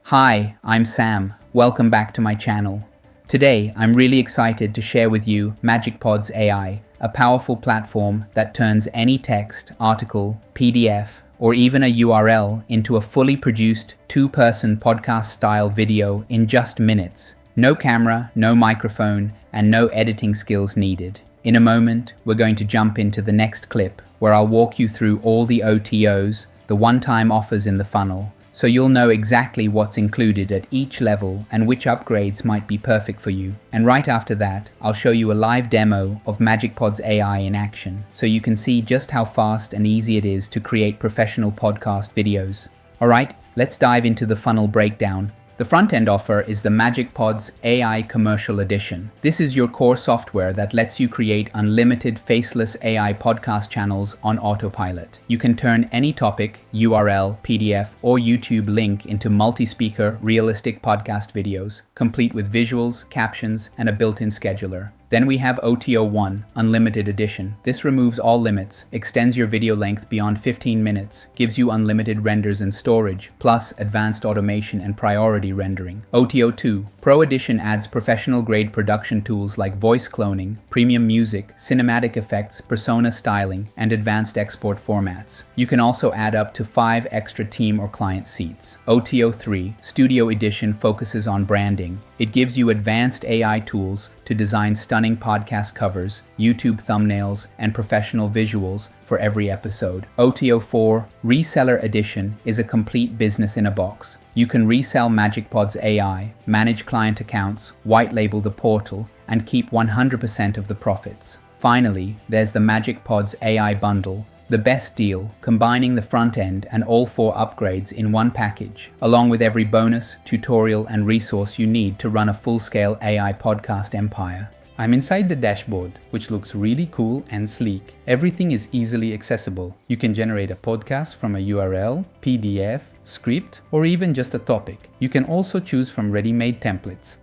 Hi, I'm Sam. Welcome back to my channel. Today, I'm really excited to share with you MagicPods AI, a powerful platform that turns any text, article, PDF, or even a URL into a fully produced two-person podcast-style video in just minutes. No camera, no microphone, and no editing skills needed. In a moment, we're going to jump into the next clip, where I'll walk you through all the OTOs, the one-time offers in the funnel, so you'll know exactly what's included at each level and which upgrades might be perfect for you. And right after that, I'll show you a live demo of MagicPods AI in action, so you can see just how fast and easy it is to create professional podcast videos. Alright, let's dive into the funnel breakdown. The front-end offer is the MagicPods AI Commercial Edition. This is your core software that lets you create unlimited faceless AI podcast channels on autopilot. You can turn any topic, URL, PDF, or YouTube link into multi-speaker, realistic podcast videos, complete with visuals, captions, and a built-in scheduler. Then we have OTO 1, Unlimited Edition. This removes all limits, extends your video length beyond 15 minutes, gives you unlimited renders and storage, plus advanced automation and priority rendering. OTO 2, Pro Edition adds professional-grade production tools like voice cloning, premium music, cinematic effects, persona styling, and advanced export formats. You can also add up to 5 extra team or client seats. OTO 3, Studio Edition focuses on branding. It gives you advanced AI tools to design stunning podcast covers, YouTube thumbnails, and professional visuals for every episode. OTO 4, Reseller Edition, is a complete business in a box. You can resell MagicPods AI, manage client accounts, white label the portal, and keep 100% of the profits. Finally, there's the MagicPods AI Bundle, the best deal, combining the front end and all 4 upgrades in one package, along with every bonus, tutorial, and resource you need to run a full-scale AI podcast empire. I'm inside the dashboard, which looks really cool and sleek. Everything is easily accessible. You can generate a podcast from a URL, PDF, script, or even just a topic. You can also choose from ready-made templates.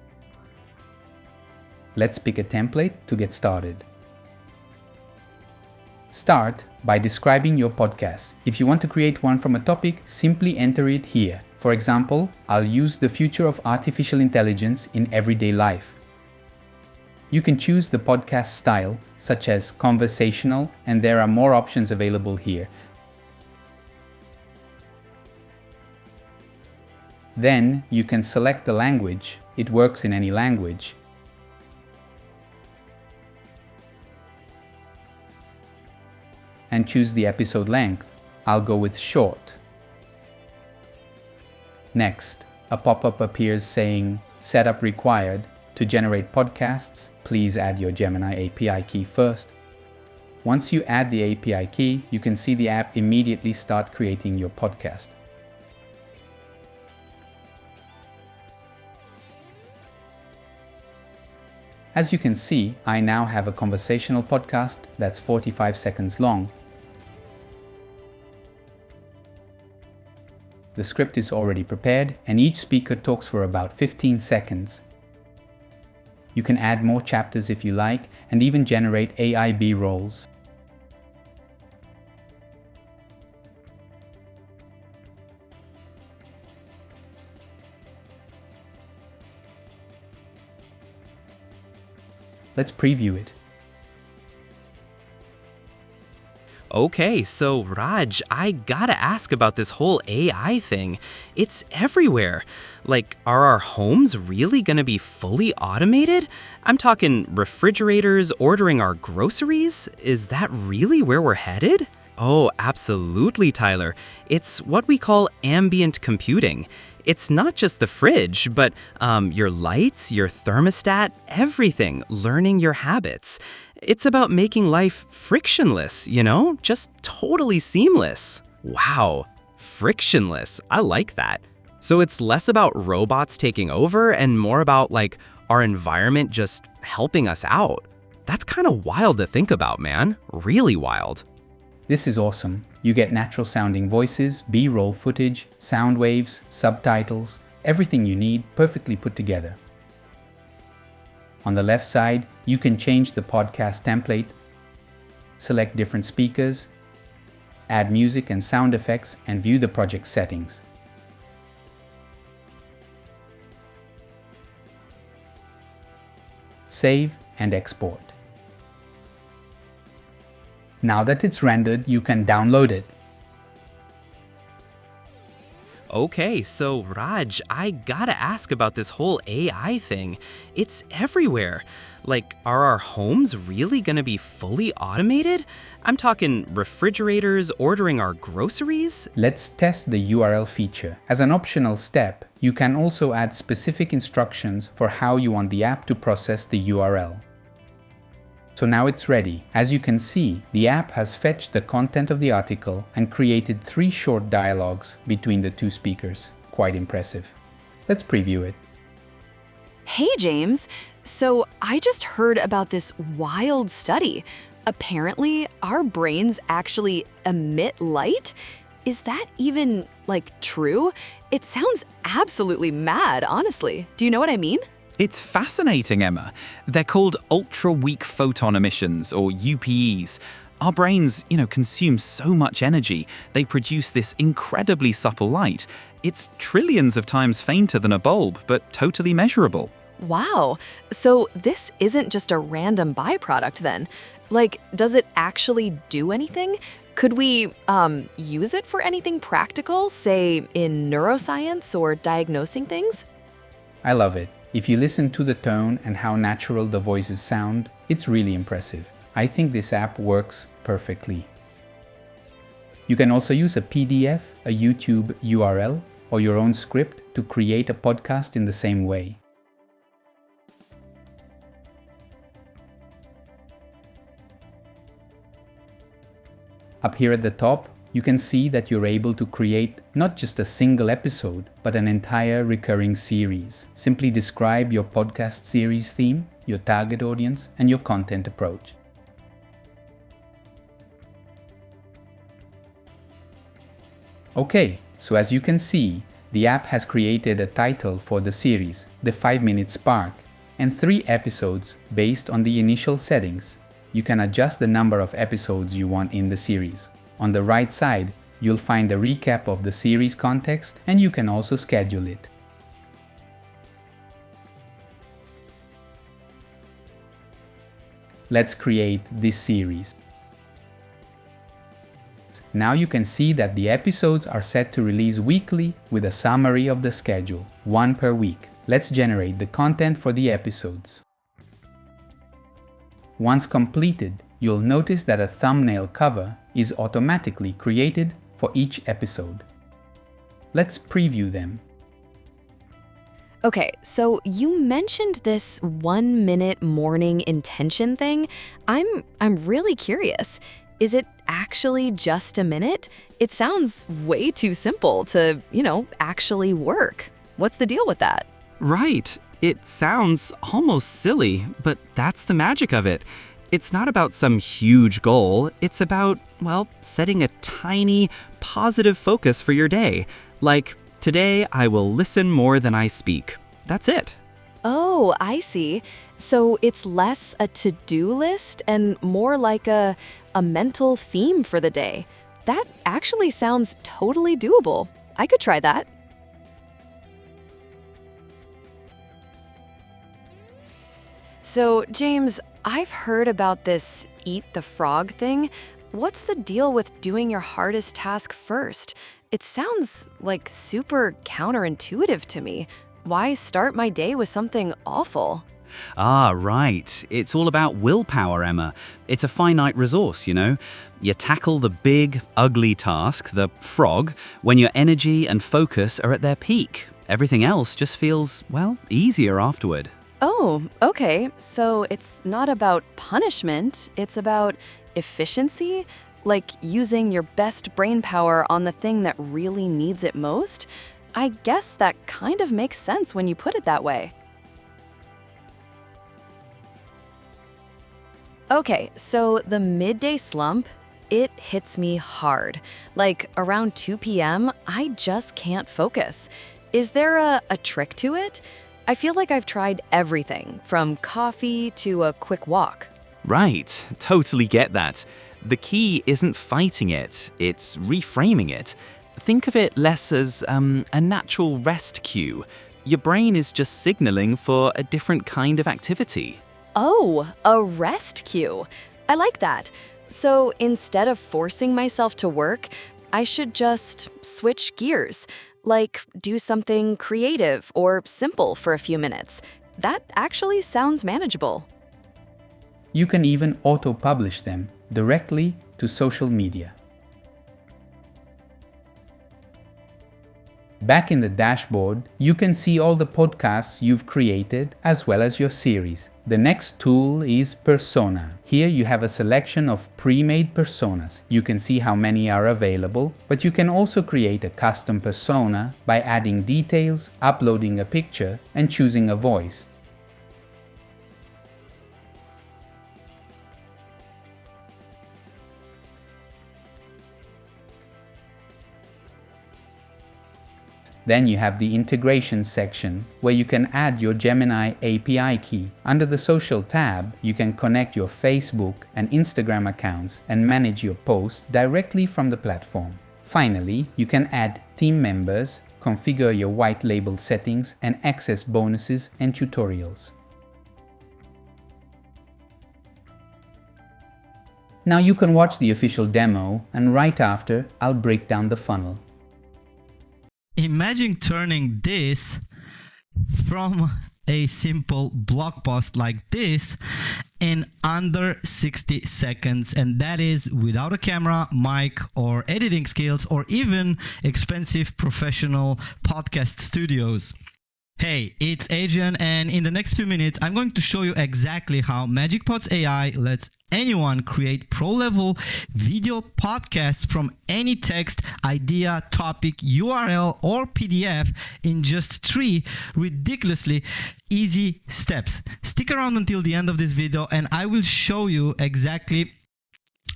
Let's pick a template to get started. Start by describing your podcast. If you want to create one from a topic, simply enter it here. For example, I'll use the future of artificial intelligence in everyday life. You can choose the podcast style, such as conversational, and there are more options available here. Then you can select the language. It works in any language. And choose the episode length. I'll go with short. Next, a pop-up appears saying, Setup required. To generate podcasts, please add your Gemini API key first. Once you add the API key, you can see the app immediately start creating your podcast. As you can see, I now have a conversational podcast that's 45 seconds long. The script is already prepared, and each speaker talks for about 15 seconds. You can add more chapters if you like, and even generate AI B-rolls. Let's preview it. Okay, so Raj, I gotta ask about this whole AI thing. It's everywhere. Like, are our homes really gonna be fully automated? I'm talking refrigerators ordering our groceries? Is that really where we're headed? Oh, absolutely, Tyler. It's what we call ambient computing. It's not just the fridge, but your lights, your thermostat, everything, learning your habits. It's about making life frictionless, just totally seamless. Wow, frictionless. I like that. So it's less about robots taking over and more about our environment just helping us out. That's kind of wild to think about, man. Really wild. This is awesome. You get natural sounding voices, B-roll footage, sound waves, subtitles, everything you need perfectly put together. On the left side, you can change the podcast template, select different speakers, add music and sound effects, and view the project settings. save, and export. Now that it's rendered, you can download it. Okay, so Raj, I gotta ask about this whole AI thing. It's everywhere. Like, are our homes really gonna be fully automated? I'm talking refrigerators ordering our groceries? Let's test the URL feature. As an optional step, you can also add specific instructions for how you want the app to process the URL. So now it's ready. As you can see, the app has fetched the content of the article and created 3 short dialogues between the 2 speakers. Quite impressive. Let's preview it. Hey, James. So I just heard about this wild study. Apparently, our brains actually emit light? Is that even, true? It sounds absolutely mad, honestly. Do you know what I mean? It's fascinating, Emma. They're called ultra-weak photon emissions, or UPEs. Our brains, consume so much energy, they produce this incredibly supple light. It's trillions of times fainter than a bulb, but totally measurable. Wow. So this isn't just a random byproduct then. Does it actually do anything? Could we use it for anything practical, say in neuroscience or diagnosing things? I love it. If you listen to the tone and how natural the voices sound, it's really impressive. I think this app works perfectly. You can also use a PDF, a YouTube URL, or your own script to create a podcast in the same way. Up here at the top, you can see that you're able to create not just a single episode, but an entire recurring series. Simply describe your podcast series theme, your target audience, and your content approach. Okay, so as you can see, the app has created a title for the series, The 5-Minute Spark, and 3 episodes based on the initial settings. You can adjust the number of episodes you want in the series. On the right side, you'll find a recap of the series context, and you can also schedule it. Let's create this series. Now you can see that the episodes are set to release weekly with a summary of the schedule, 1 per week. Let's generate the content for the episodes. Once completed, you'll notice that a thumbnail cover is automatically created for each episode. Let's preview them. Okay, so you mentioned this 1-minute morning intention thing. I'm really curious. Is it actually just a minute? It sounds way too simple to, actually work. What's the deal with that? Right. It sounds almost silly, but that's the magic of it. It's not about some huge goal. It's about, setting a tiny, positive focus for your day. Like, today I will listen more than I speak. That's it. Oh, I see. So it's less a to-do list and more like a mental theme for the day. That actually sounds totally doable. I could try that. So, James, I've heard about this eat the frog thing. What's the deal with doing your hardest task first? It sounds like super counterintuitive to me. Why start my day with something awful? Ah, right. It's all about willpower, Emma. It's a finite resource, You tackle the big, ugly task, the frog, when your energy and focus are at their peak. Everything else just feels, easier afterward. Oh, okay. So it's not about punishment, it's about efficiency? Like using your best brain power on the thing that really needs it most? I guess that kind of makes sense when you put it that way. Okay, so the midday slump, it hits me hard. Like around 2 p.m., I just can't focus. Is there a trick to it? I feel like I've tried everything, from coffee to a quick walk. Right, totally get that. The key isn't fighting it, it's reframing it. Think of it less as a natural rest cue. Your brain is just signaling for a different kind of activity. Oh, a rest cue. I like that. So instead of forcing myself to work, I should just switch gears, like do something creative or simple for a few minutes. That actually sounds manageable. You can even auto-publish them directly to social media. Back in the dashboard, you can see all the podcasts you've created as well as your series. The next tool is Persona. Here you have a selection of pre-made personas. You can see how many are available, but you can also create a custom persona by adding details, uploading a picture, and choosing a voice. Then you have the integration section where you can add your Gemini API key. Under the social tab, you can connect your Facebook and Instagram accounts and manage your posts directly from the platform. Finally, you can add team members, configure your white label settings, and access bonuses and tutorials. Now you can watch the official demo, and right after, I'll break down the funnel. Imagine turning this from a simple blog post like this in under 60 seconds, and that is without a camera, mic, or editing skills, or even expensive professional podcast studios. Hey, it's Adrian, and in the next few minutes, I'm going to show you exactly how MagicPods AI lets anyone create pro-level video podcasts from any text, idea, topic, URL, or PDF in just 3 ridiculously easy steps. Stick around until the end of this video, and I will show you exactly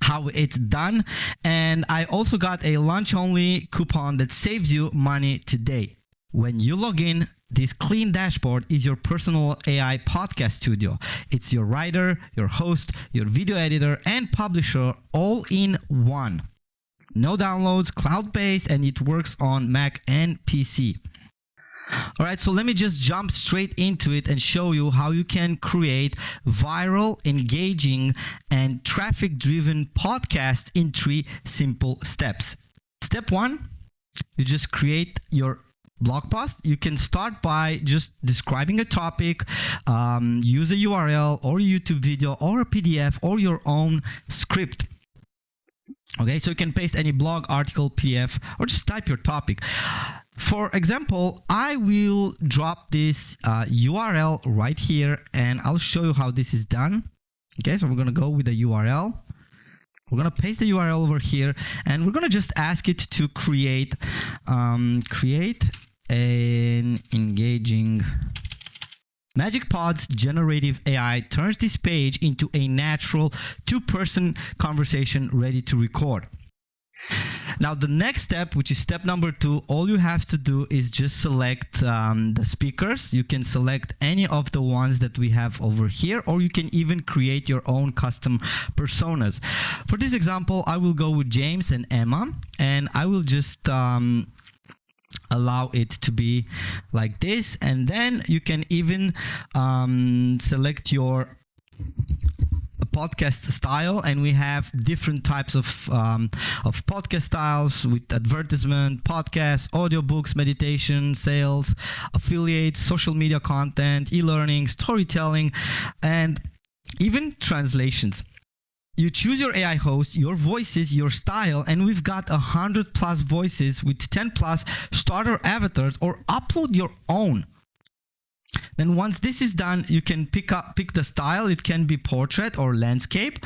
how it's done. And I also got a launch-only coupon that saves you money today. When you log in, this clean dashboard is your personal AI podcast studio. It's your writer, your host, your video editor, and publisher all in one. No downloads, cloud-based, and it works on Mac and PC. Alright, so let me just jump straight into it and show you how you can create viral, engaging, and traffic-driven podcasts in 3 simple steps. Step 1, you just create your blog post. You can start by just describing a topic, use a URL or a YouTube video or a PDF or your own script. Okay, so you can paste any blog, article, PDF, or just type your topic. For example, I will drop this URL right here, and I'll show you how this is done. Okay, so we're going to go with the URL. We're going to paste the URL over here, and we're going to just ask it to create an engaging. MagicPods generative AI turns this page into a natural 2-person conversation ready to record. Now the next step, which is step number 2, all you have to do is just select the speakers. You can select any of the ones that we have over here, or you can even create your own custom personas. For this example, I will go with James and Emma, and I will just allow it to be like this, and then you can even select your podcast style, and we have different types of podcast styles with advertisement, podcasts, audiobooks, meditation, sales, affiliates, social media content, e-learning, storytelling, and even translations. You choose your AI host, your voices, your style, and we've got 100+ voices with 10+ starter avatars, or upload your own. Then once this is done, you can pick the style. It can be portrait or landscape.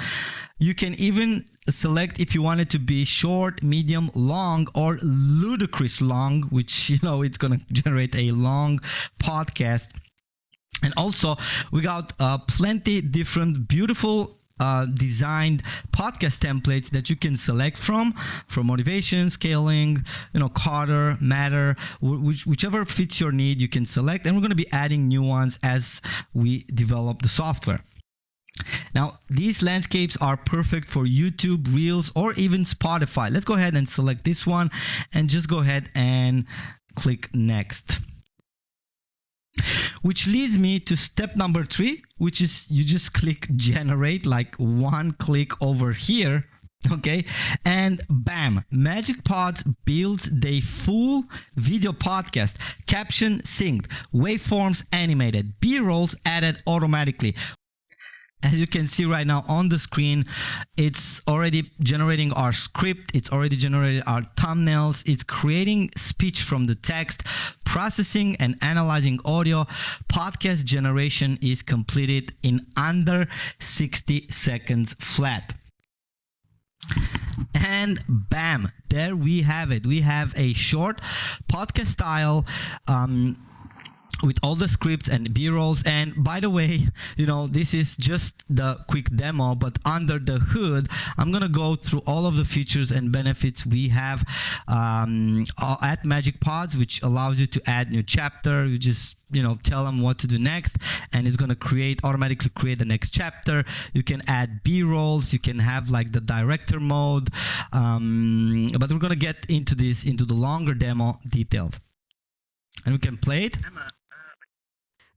You can even select if you want it to be short, medium, long, or ludicrous long, which, you know, it's going to generate a long podcast. And also, we got plenty different beautiful designed podcast templates that you can select from motivation, scaling, Carter, Matter, whichever fits your need, you can select, and we're going to be adding new ones as we develop the software. Now, these landscapes are perfect for YouTube, Reels, or even Spotify. Let's go ahead and select this one and just go ahead and click next. which leads me to step number 3, which is you just click generate, like one click over here. Okay, and bam, MagicPods builds the full video podcast, caption synced, waveforms animated, B-rolls added automatically. As you can see right now on the screen, it's already generating our script, it's already generated our thumbnails, it's creating speech from the text, processing and analyzing audio. Podcast generation is completed in under 60 seconds flat. And bam, there we have it. We have a short podcast style with all the scripts and B-rolls. And by the way, this is just the quick demo, but under the hood, I'm gonna go through all of the features and benefits we have at MagicPods, which allows you to add new chapter. You just tell them what to do next, and it's gonna automatically create the next chapter. You can add B-rolls. You can have like the director mode, but we're gonna get into the longer demo details, and we can play it.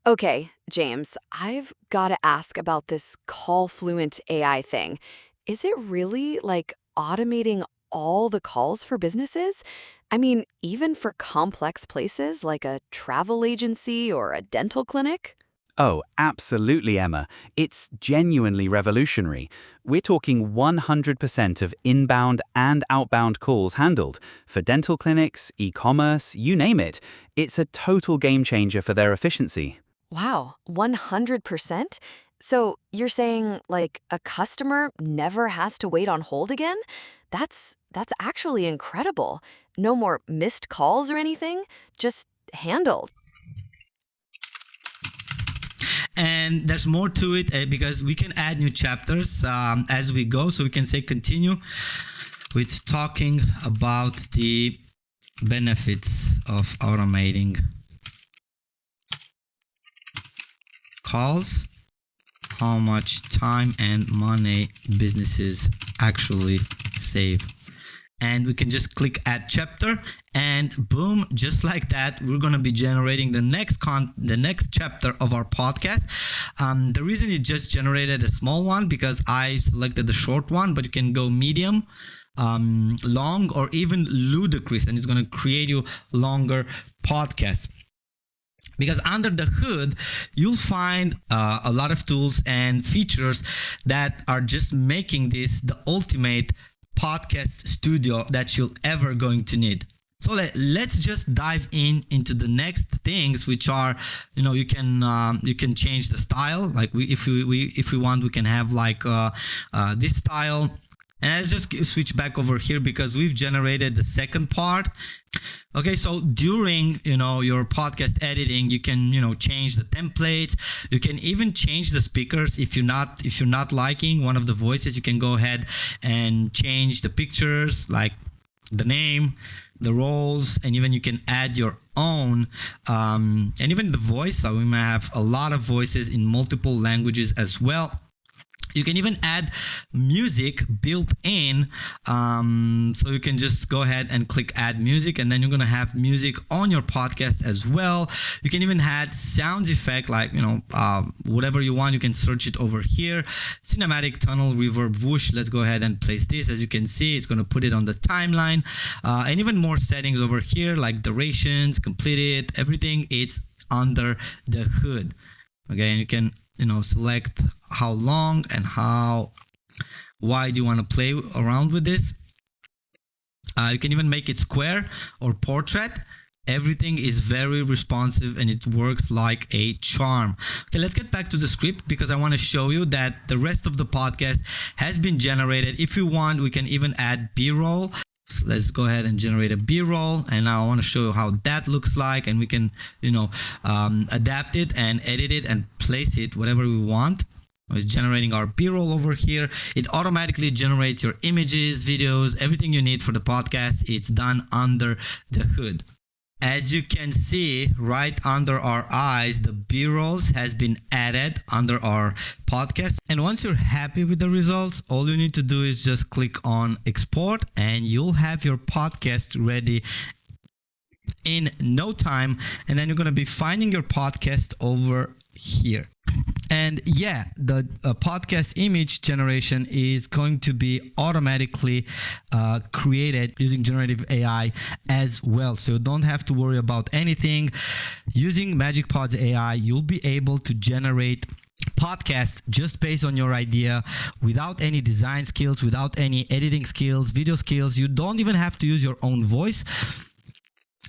Okay, James, I've got to ask about this Call Fluent AI thing. Is it really like automating all the calls for businesses? I mean, even for complex places like a travel agency or a dental clinic? Oh, absolutely, Emma. It's genuinely revolutionary. We're talking 100% of inbound and outbound calls handled. For dental clinics, e-commerce, you name it. It's a total game changer for their efficiency. Wow, 100%? So you're saying, like, a customer never has to wait on hold again? That's actually incredible. No more missed calls or anything, just handled. And there's more to it because we can add new chapters as we go. So we can say continue with talking about the benefits of automating calls, how much time and money businesses actually save. And we can just click add chapter, and boom, just like that, we're going to be generating the next chapter of our podcast. The reason it just generated a small one because I selected the short one, but you can go medium, long, or even ludicrous, and it's going to create you longer podcasts. Because under the hood, you'll find a lot of tools and features that are just making this the ultimate podcast studio that you'll ever going to need. So let's just dive into the next things, which are, you can change the style. Like if we want, we can have like this style. And let's just switch back over here because we've generated the second part. Okay, so during your podcast editing, you can change the templates. You can even change the speakers. If you're not liking one of the voices, you can go ahead and change the pictures, like the name, the roles, and even you can add your own and even the voice. So we might have a lot of voices in multiple languages as well. You can even add music built in, so you can just go ahead and click add music, and then you're gonna have music on your podcast as well. You can even add sound effect, like whatever you want. You can search it over here. Cinematic, tunnel, reverb, whoosh. Let's go ahead and place this. As you can see, it's gonna put it on the timeline, and even more settings over here, like durations, completed, everything. It's under the hood. Okay, and you can select how long and how wide you want to play around with this. You can even make it square or portrait. Everything is very responsive and it works like a charm. Okay, let's get back to the script because I want to show you that the rest of the podcast has been generated. If you want, we can even add B-roll. So let's go ahead and generate a B-roll, and now I want to show you how that looks like, and we can adapt it and edit it and place it whatever we want. It's generating our B-roll over here. It automatically generates your images, videos, everything you need for the podcast. It's done under the hood. As you can see right under our eyes, the B-rolls has been added under our podcast. And once you're happy with the results, all you need to do is just click on export and you'll have your podcast ready in no time, and then you're going to be finding your podcast over here. And yeah, the podcast image generation is going to be automatically created using generative AI as well. So you don't have to worry about anything. Using MagicPods AI, you'll be able to generate podcast just based on your idea, without any design skills, without any editing skills, video skills. You don't even have to use your own voice.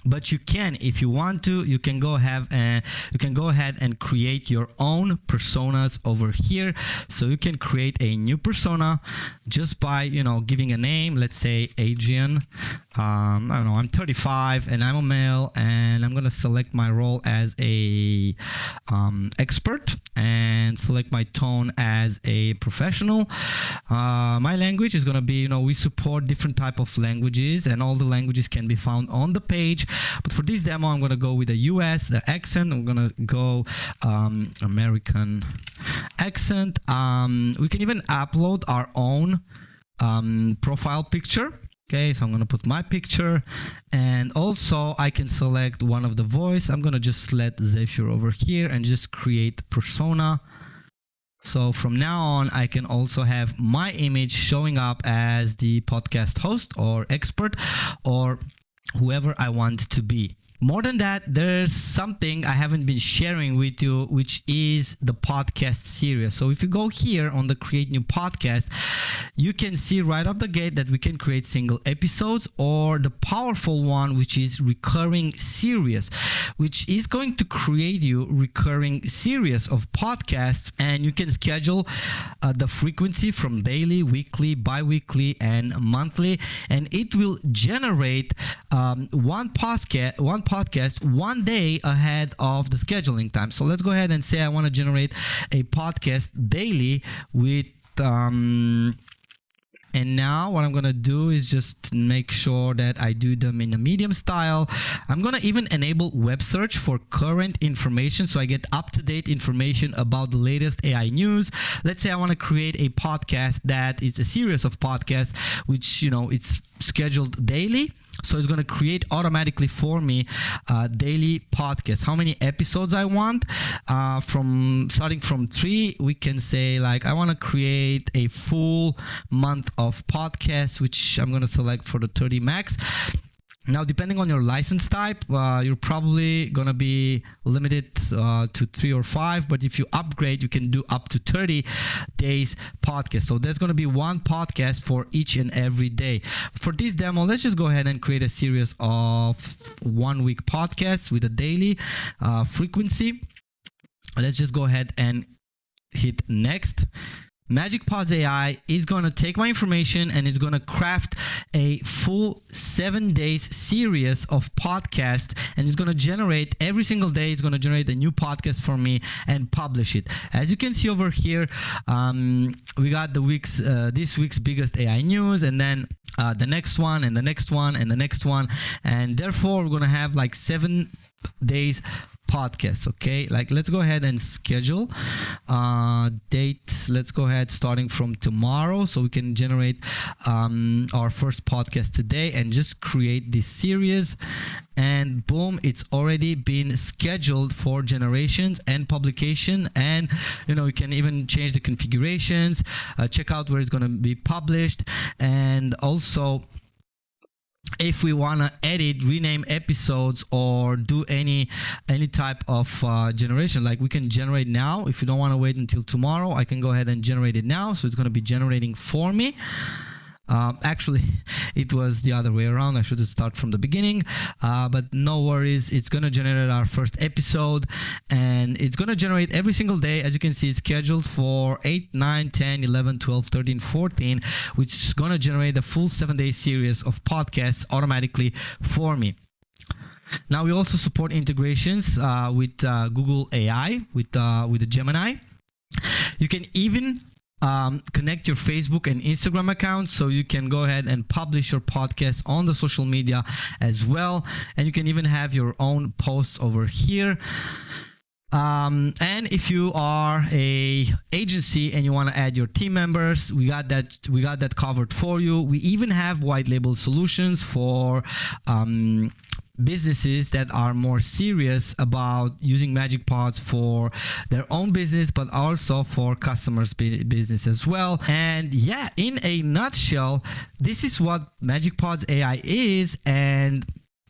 But you can, if you want to, you can go ahead and create your own personas over here. So you can create a new persona just by, giving a name. Let's say Adrian. I don't know, I'm 35 and I'm a male, and I'm gonna select my role as a expert and select my tone as a professional. My language is gonna be, we support different type of languages, and all the languages can be found on the page. But for this demo, I'm going to go with a US accent. I'm going to go American accent. We can even upload our own profile picture. Okay, so I'm going to put my picture, and also I can select one of the voice. I'm going to just let Zephyr over here and just create persona. So from now on, I can also have my image showing up as the podcast host or expert or whoever I want to be. More than that, there's something I haven't been sharing with you, which is the podcast series. So if you go here on the create new podcast, you can see right off the gate that we can create single episodes, or the powerful one, which is recurring series, which is going to create you recurring series of podcasts, and you can schedule the frequency from daily, weekly, bi-weekly, and monthly, and it will generate one podcast 1 day ahead of the scheduling time. So let's go ahead and say I want to generate a podcast daily with and now what I'm going to do is just make sure that I do them in a medium style. I'm going to even enable web search for current information, so I get up-to-date information about the latest AI news. Let's say I want to create a podcast that is a series of podcasts, which, it's scheduled daily. So it's going to create automatically for me daily podcasts. How many episodes I want? Starting from 3, we can say I want to create a full month of podcasts, which I'm going to select for the 30 max. Now, depending on your license type, you're probably going to be limited to 3 or 5, but if you upgrade, you can do up to 30 days podcast. So there's going to be one podcast for each and every day. For this demo, let's just go ahead and create a series of 1 week podcasts with a daily frequency. Let's just go ahead and hit next. MagicPods AI is going to take my information and it's going to craft a full 7 days series of podcasts, and it's going to generate every single day. It's going to generate a new podcast for me and publish it. As you can see over here, we got this week's biggest AI news, and then the next one, and the next one, and the next one, and therefore we're going to have 7 days podcast. Okay, let's go ahead and schedule date. Let's go ahead starting from tomorrow, so we can generate our first podcast today and just create this series, and boom, it's already been scheduled for generations and publication. And you can even change the configurations, check out where it's going to be published, and also if we want to edit, rename episodes, or do any type of generation, we can generate now. If you don't want to wait until tomorrow, I can go ahead and generate it now. So it's going to be generating for me. Actually, it was the other way around. I should have started from the beginning, but no worries. It's going to generate our first episode, and it's going to generate every single day. As you can see, it's scheduled for 8, 9, 10, 11, 12, 13, 14, which is going to generate a full 7-day series of podcasts automatically for me. Now, we also support integrations with Google AI, with the Gemini. You can even connect your Facebook and Instagram accounts, so you can go ahead and publish your podcast on the social media as well, and you can even have your own posts over here. And if you are a agency and you want to add your team members, we got that covered for you. We even have white label solutions for businesses that are more serious about using MagicPods for their own business, but also for customers' business as well. And yeah, in a nutshell, this is what MagicPods AI is, and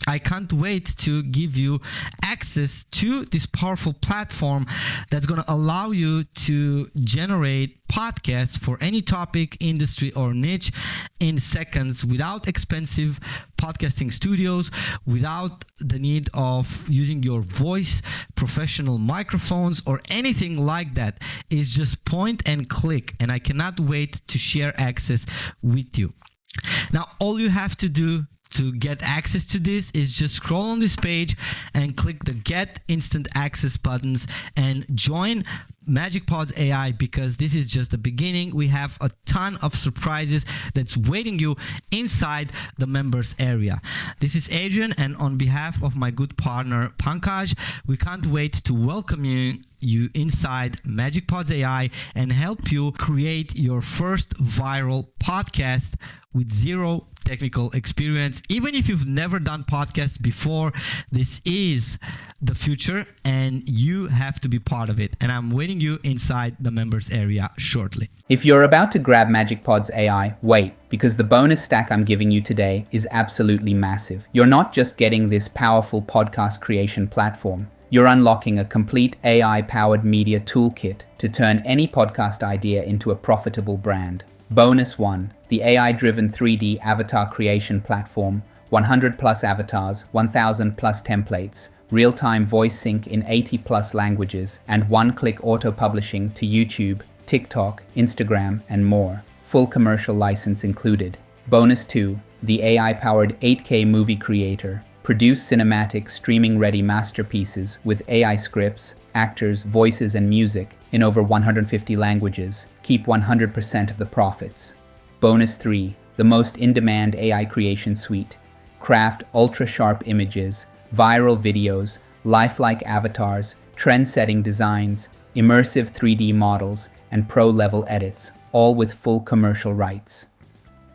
I can't wait to give you access to this powerful platform that's going to allow you to generate podcasts for any topic, industry, or niche in seconds without expensive podcasting studios, without the need of using your voice, professional microphones, or anything like that. It's just point and click, and I cannot wait to share access with you. Now, all you have to do to get access to this is just scroll on this page and click the Get Instant Access buttons and join MagicPods AI, because this is just the beginning. We have a ton of surprises that's waiting you inside the members area. This is Adrian, and on behalf of my good partner Pankaj, we can't wait to welcome you inside MagicPods AI and help you create your first viral podcast with zero technical experience. Even if you've never done podcasts before, this is the future and you have to be part of it. And I'm waiting you inside the members area shortly. If you're about to grab MagicPods AI, wait, because the bonus stack I'm giving you today is absolutely massive. You're not just getting this powerful podcast creation platform. You're unlocking a complete AI-powered media toolkit to turn any podcast idea into a profitable brand. Bonus 1, the AI-driven 3D avatar creation platform, 100 plus avatars, 1000 plus templates, real-time voice sync in 80 plus languages, and one-click auto-publishing to YouTube, TikTok, Instagram, and more. Full commercial license included. Bonus 2, the AI-powered 8K movie creator. Produce cinematic, streaming-ready masterpieces with AI scripts, actors, voices, and music in over 150 languages. Keep 100% of the profits. Bonus 3, the most in-demand AI creation suite. Craft ultra-sharp images, viral videos, lifelike avatars, trend-setting designs, immersive 3D models, and pro-level edits, all with full commercial rights.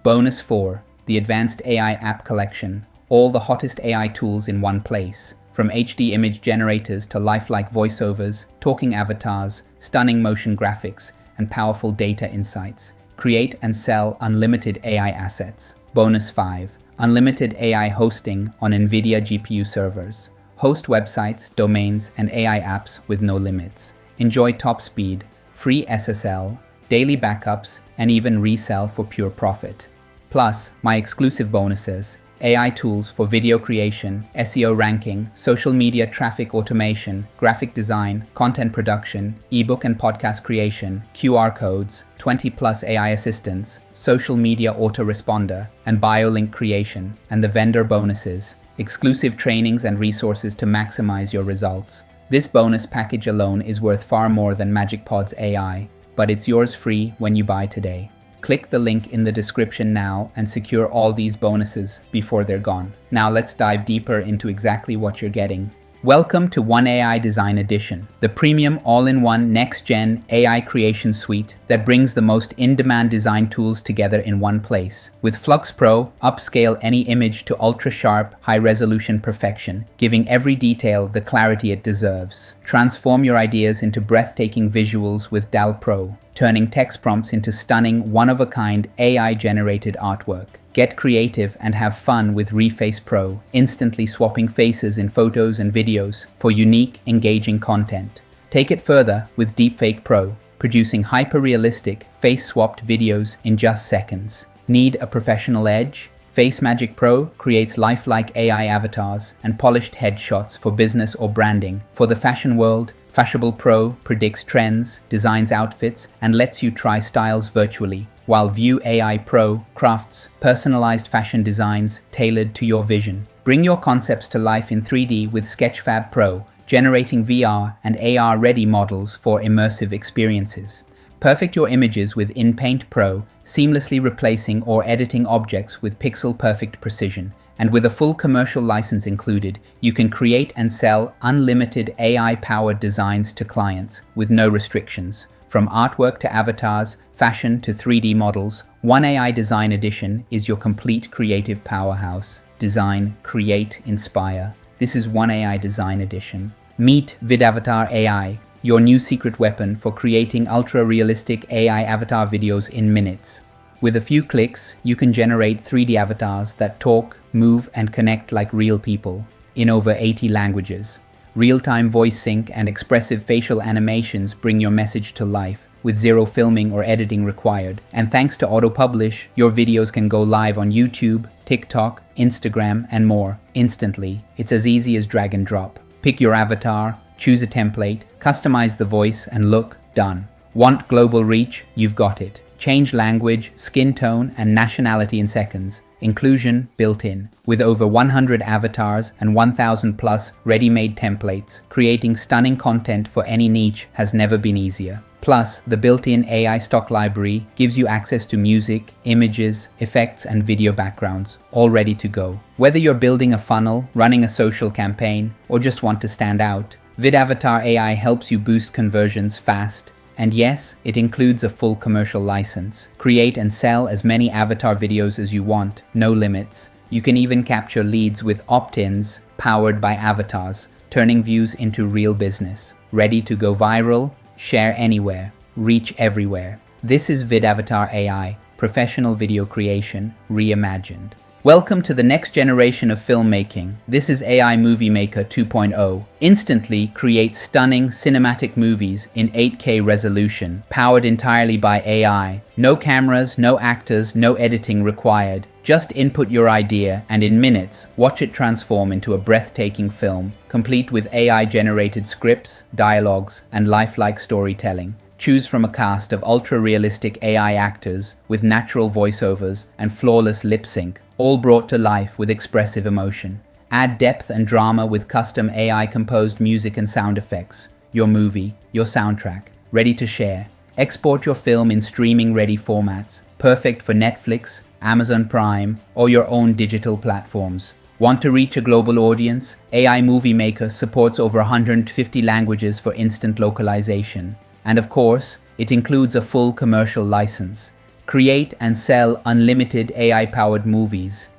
Bonus 4, the advanced AI app collection. All the hottest AI tools in one place, from HD image generators to lifelike voiceovers, talking avatars, stunning motion graphics, and powerful data insights. Create and sell unlimited AI assets. Bonus 5, unlimited AI hosting on NVIDIA GPU servers. Host websites, domains, and AI apps with no limits. Enjoy top speed, free SSL, daily backups, and even resell for pure profit. Plus, my exclusive bonuses: AI tools for video creation, SEO ranking, social media traffic automation, graphic design, content production, ebook and podcast creation, QR codes, 20 plus AI assistants, social media autoresponder, and BioLink creation, and the vendor bonuses, exclusive trainings and resources to maximize your results. This bonus package alone is worth far more than MagicPods AI, but it's yours free when you buy today. Click the link in the description now and secure all these bonuses before they're gone. Now let's dive deeper into exactly what you're getting. Welcome to One AI Design Edition, the premium all-in-one next-gen AI creation suite that brings the most in-demand design tools together in one place. With Flux Pro, upscale any image to ultra-sharp, high-resolution perfection, giving every detail the clarity it deserves. Transform your ideas into breathtaking visuals with DAL Pro, turning text prompts into stunning, one-of-a-kind AI-generated artwork. Get creative and have fun with Reface Pro, instantly swapping faces in photos and videos for unique, engaging content. Take it further with Deepfake Pro, producing hyper-realistic, face-swapped videos in just seconds. Need a professional edge? Face Magic Pro creates lifelike AI avatars and polished headshots for business or branding. For the fashion world, Fashionable Pro predicts trends, designs outfits, and lets you try styles virtually, while View AI Pro crafts personalized fashion designs tailored to your vision. Bring your concepts to life in 3D with Sketchfab Pro, generating VR and AR-ready models for immersive experiences. Perfect your images with InPaint Pro, seamlessly replacing or editing objects with pixel-perfect precision. And with a full commercial license included, you can create and sell unlimited AI-powered designs to clients with no restrictions. From artwork to avatars, fashion to 3D models, One AI Design Edition is your complete creative powerhouse. design, create, inspire. This is One AI Design Edition. Meet VidAvatar AI, your new secret weapon for creating ultra-realistic AI avatar videos in minutes. With a few clicks, you can generate 3D avatars that talk, move, and connect like real people in over 80 languages. Real-time voice sync and expressive facial animations bring your message to life, with zero filming or editing required. And thanks to auto-publish, your videos can go live on YouTube, TikTok, Instagram, and more instantly. It's as easy as drag and drop. Pick your avatar, choose a template, customize the voice, and look, done. Want global reach? You've got it. Change language, skin tone, and nationality in seconds. Inclusion built in. With over 100 avatars and 1,000 plus ready-made templates, creating stunning content for any niche has never been easier. Plus, the built-in AI stock library gives you access to music, images, effects, and video backgrounds, all ready to go. Whether you're building a funnel, running a social campaign, or just want to stand out, VidAvatar AI helps you boost conversions fast. And yes, it includes a full commercial license. Create and sell as many avatar videos as you want, no limits. You can even capture leads with opt-ins powered by avatars, turning views into real business. Ready to go viral? Share anywhere, reach everywhere. This is VidAvatar AI, professional video creation reimagined. Welcome to the next generation of filmmaking. This is AI Movie Maker 2.0. Instantly create stunning cinematic movies in 8K resolution, powered entirely by AI. No cameras, no actors, no editing required. Just input your idea and in minutes, watch it transform into a breathtaking film, complete with AI-generated scripts, dialogues, and lifelike storytelling. Choose from a cast of ultra-realistic AI actors with natural voiceovers and flawless lip sync, all brought to life with expressive emotion. Add depth and drama with custom AI-composed music and sound effects. Your movie, your soundtrack, ready to share. Export your film in streaming-ready formats, perfect for Netflix, Amazon Prime, or your own digital platforms. Want to reach a global audience? AI Movie Maker supports over 150 languages for instant localization. And of course, it includes a full commercial license. Create and sell unlimited AI-powered movies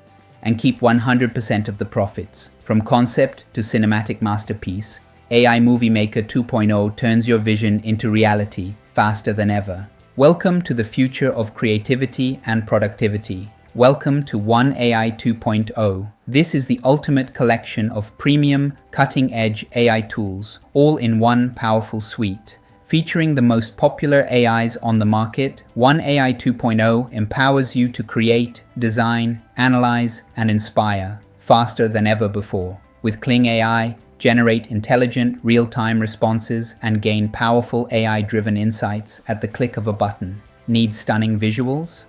and keep 100% of the profits. From concept to cinematic masterpiece, AI Movie Maker 2.0 turns your vision into reality faster than ever. Welcome to the future of creativity and productivity. Welcome to One AI 2.0. This is the ultimate collection of premium, cutting-edge AI tools, all in one powerful suite. Featuring the most popular AIs on the market, One AI 2.0 empowers you to create, design, analyze, and inspire faster than ever before. With Kling AI, generate intelligent, real-time responses and gain powerful AI-driven insights at the click of a button. Need stunning visuals?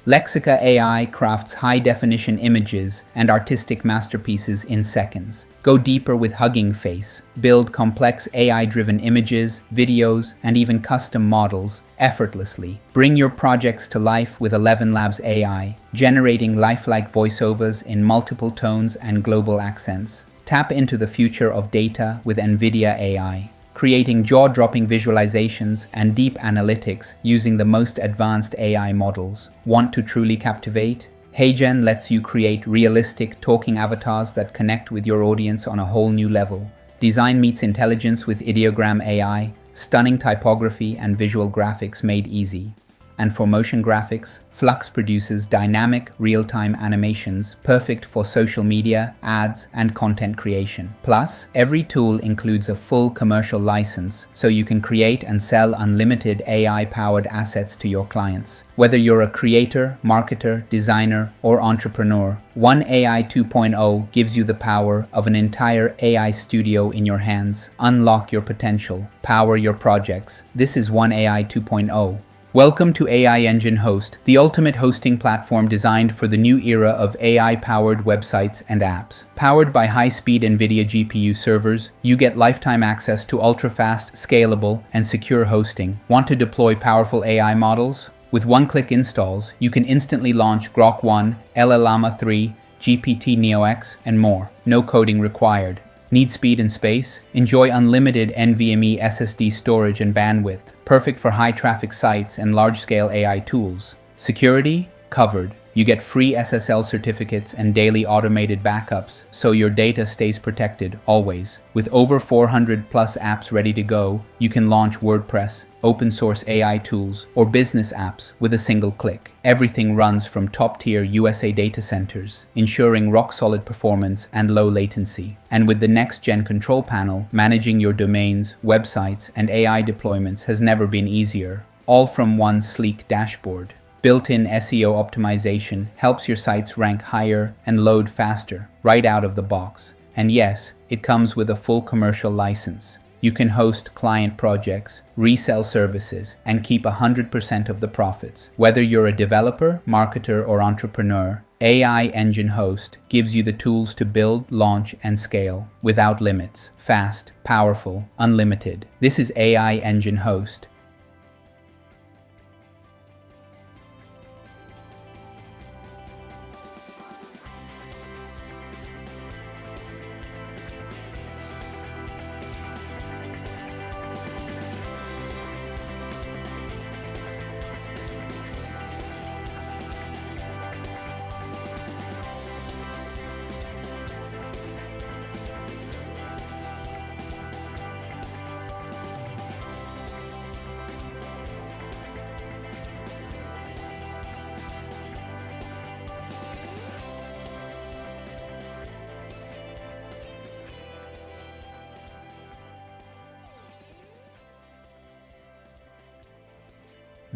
Lexica AI crafts high-definition images and artistic masterpieces in seconds. Go deeper with Hugging Face. Build complex AI-driven images, videos, and even custom models effortlessly. Bring your projects to life with 11 Labs AI, generating lifelike voiceovers in multiple tones and global accents. Tap into the future of data with NVIDIA AI, creating jaw-dropping visualizations and deep analytics using the most advanced AI models. Want to truly captivate? HeyGen lets you create realistic talking avatars that connect with your audience on a whole new level. Design meets intelligence with ideogram AI, stunning typography and visual graphics made easy. And for motion graphics, Flux produces dynamic, real-time animations perfect for social media, ads, and content creation. Plus, every tool includes a full commercial license, so you can create and sell unlimited AI-powered assets to your clients. Whether you're a creator, marketer, designer, or entrepreneur, One AI 2.0 gives you the power of an entire AI studio in your hands. Unlock your potential. Power your projects. This is One AI 2.0. Welcome to AI Engine Host, the ultimate hosting platform designed for the new era of AI-powered websites and apps. Powered by high-speed NVIDIA GPU servers, you get lifetime access to ultra-fast, scalable, and secure hosting. Want to deploy powerful AI models? With one-click installs, you can instantly launch Grok 1, LLama 3, GPT Neo X, and more. No coding required. Need speed and space? Enjoy unlimited NVMe SSD storage and bandwidth, perfect for high-traffic sites and large-scale AI tools. Security? Covered. You get free SSL certificates and daily automated backups, so your data stays protected always. With over 400 plus apps ready to go, you can launch WordPress, open source AI tools, or business apps with a single click. Everything runs from top-tier USA data centers, ensuring rock-solid performance and low latency. And with the next-gen control panel, managing your domains, websites, and AI deployments has never been easier, all from one sleek dashboard. Built-in SEO optimization helps your sites rank higher and load faster, right out of the box. And yes, it comes with a full commercial license. You can host client projects, resell services, and keep 100% of the profits. Whether you're a developer, marketer, or entrepreneur, AI Engine Host gives you the tools to build, launch, and scale without limits. Fast, powerful, unlimited. This is AI Engine Host.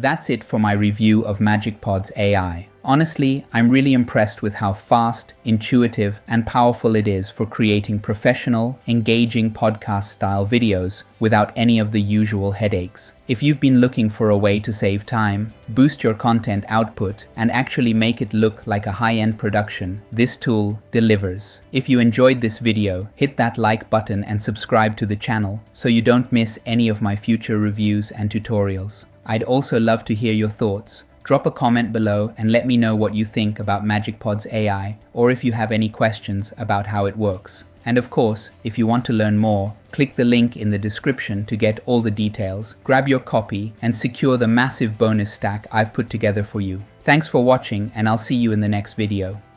That's it for my review of MagicPods AI. Honestly, I'm really impressed with how fast, intuitive, and powerful it is for creating professional, engaging podcast-style videos without any of the usual headaches. If you've been looking for a way to save time, boost your content output, and actually make it look like a high-end production, this tool delivers. If you enjoyed this video, hit that like button and subscribe to the channel so you don't miss any of my future reviews and tutorials. I'd also love to hear your thoughts. Drop a comment below and let me know what you think about MagicPods AI, or if you have any questions about how it works. And of course, if you want to learn more, click the link in the description to get all the details, grab your copy, and secure the massive bonus stack I've put together for you. Thanks for watching, and I'll see you in the next video.